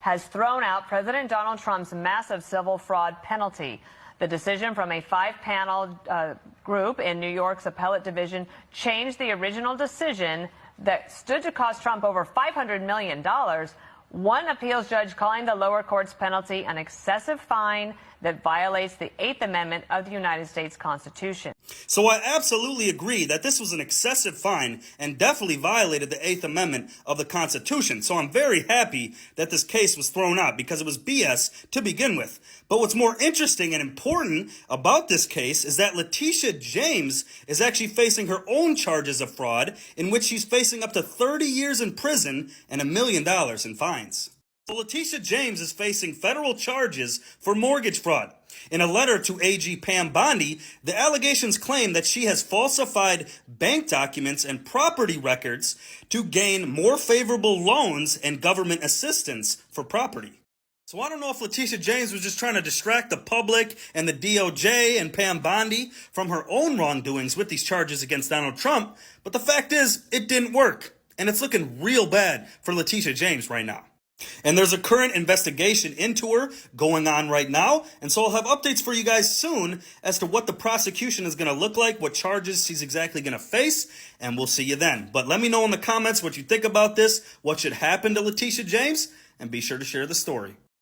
has thrown out President Donald Trump's massive civil fraud penalty. The decision from a five-panel group in New York's appellate division changed the original decision that stood to cost Trump over $500 million. One appeals judge calling the lower court's penalty an excessive fine that violates the 8th Amendment of the United States Constitution. So I absolutely agree that this was an excessive fine and definitely violated the 8th Amendment of the Constitution. So I'm very happy that this case was thrown out because it was BS to begin with. But what's more interesting and important about this case is that Letitia James is actually facing her own charges of fraud, in which she's facing up to 30 years in prison and $1 million in fines. So Letitia James is facing federal charges for mortgage fraud. In a letter to AG Pam Bondi, the allegations claim that she has falsified bank documents and property records to gain more favorable loans and government assistance for property. So I don't know if Letitia James was just trying to distract the public and the DOJ and Pam Bondi from her own wrongdoings with these charges against Donald Trump, but the fact is, it didn't work, and it's looking real bad for Letitia James right now. And there's a current investigation into her going on right now. And so I'll have updates for you guys soon as to what the prosecution is going to look like, what charges she's exactly going to face. And we'll see you then. But let me know in the comments what you think about this, what should happen to Letitia James, and be sure to share the story.